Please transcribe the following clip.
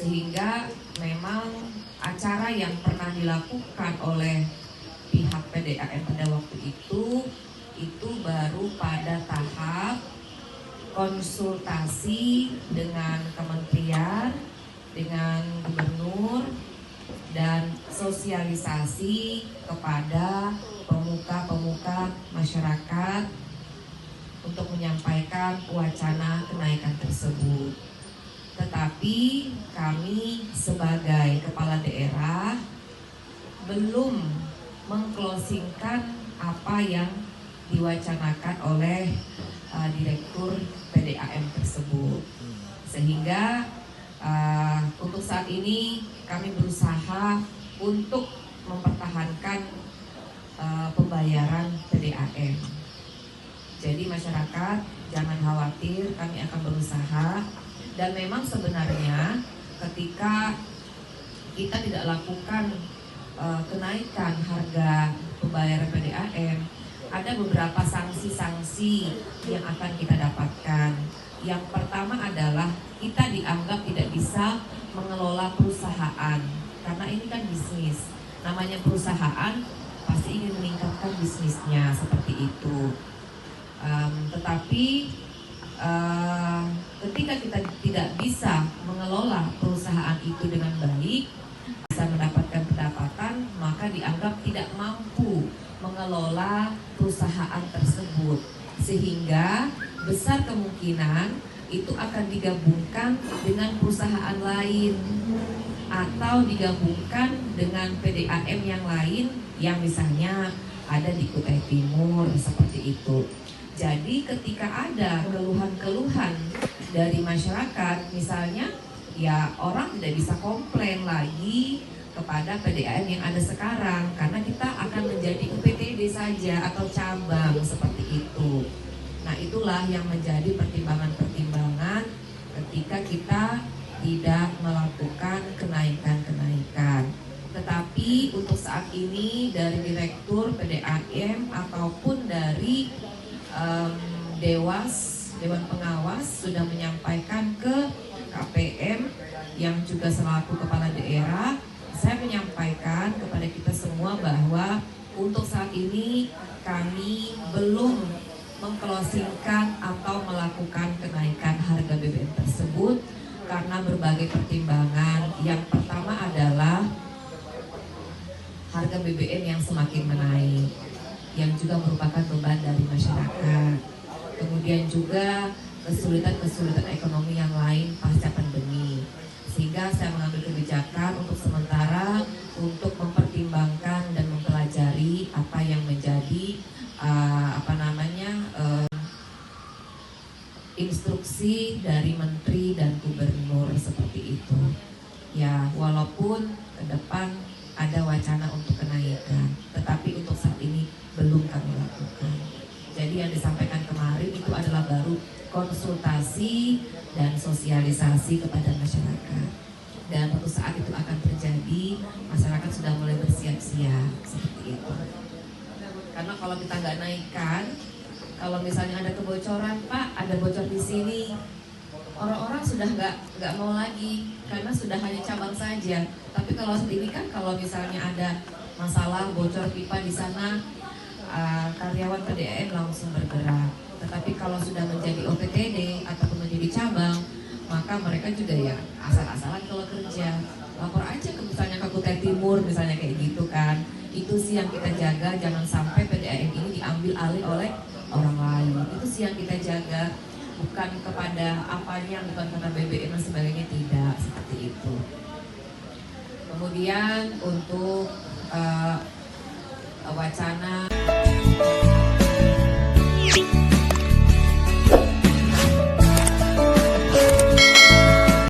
Sehingga memang acara yang pernah dilakukan oleh pihak PDAM pada waktu itu baru pada tahap konsultasi dengan kementerian, dengan gubernur, dan sosialisasi kepada pemuka-pemuka masyarakat untuk menyampaikan wacana kenaikan tersebut. Tetapi kami sebagai kepala daerah belum mengclosingkan apa yang diwacanakan oleh direktur PDAM tersebut. Sehingga untuk saat ini kami berusaha untuk mempertahankan pembayaran PDAM. Jadi masyarakat jangan khawatir, kami akan berusaha. Dan memang sebenarnya ketika kita tidak lakukan kenaikan harga pembayaran PDAM, ada beberapa sanksi-sanksi yang akan kita dapatkan. Yang pertama adalah kita dianggap tidak bisa mengelola perusahaan, karena ini kan bisnis. Namanya perusahaan pasti ingin meningkatkan bisnisnya seperti itu. Tetapi ketika kita tidak bisa mengelola perusahaan itu dengan baik, bisa mendapatkan pendapatan, maka dianggap tidak mampu mengelola perusahaan tersebut, sehingga besar kemungkinan itu akan digabungkan dengan perusahaan lain atau digabungkan dengan PDAM yang lain yang misalnya ada di Kutai Timur seperti itu. Jadi ketika ada keluhan-keluhan dari masyarakat, misalnya ya orang tidak bisa komplain lagi kepada PDAM yang ada sekarang, karena kita akan menjadi UPTD saja atau cabang seperti itu. Nah, itulah yang menjadi pertimbangan-pertimbangan ketika kita tidak melakukan kenaikan-kenaikan. Tetapi untuk saat ini dari Direktur PDAM ataupun dari Dewan Pengawas sudah menyampaikan ke KPM yang juga selaku kepala daerah. Saya menyampaikan kepada kita semua bahwa untuk saat ini kami belum mengclosingkan atau melakukan kenaikan harga BBM tersebut karena berbagai pertimbangan. Yang pertama adalah harga BBM yang semakin menaik, yang juga merupakan beban dari masyarakat. Kemudian juga kesulitan-kesulitan ekonomi yang lain pasca pandemi. Sehingga saya mengambil kebijakan untuk sementara untuk mempertimbangkan dan mempelajari apa yang menjadi instruksi dari menteri dan gubernur seperti itu. Ya, walaupun ke depan ada wacana untuk kenaikan, tetapi untuk saat ini belum kami lakukan. Jadi yang disampaikan kemarin itu adalah baru konsultasi dan sosialisasi kepada masyarakat. Dan suatu saat itu akan terjadi, masyarakat sudah mulai bersiap-siap seperti itu. Karena kalau kita nggak naikkan, kalau misalnya ada kebocoran, Pak, ada bocor di sini, orang-orang sudah nggak mau lagi karena sudah hanya cabang saja. Tapi kalau ini kan kalau misalnya ada masalah bocor pipa di sana, karyawan PDAM langsung bergerak. Tetapi kalau sudah menjadi OPTD ataupun menjadi cabang, maka mereka juga ya asal-asalan kalau kerja. Lapor aja ke misalnya ke Kutai Timur misalnya kayak gitu kan. Itu sih yang kita jaga, jangan sampai PDAM ini diambil alih oleh orang lain. Itu sih yang kita jaga, bukan kepada apanya, bukan karena BBM dan sebagainya, tidak seperti itu. Kemudian untuk wacana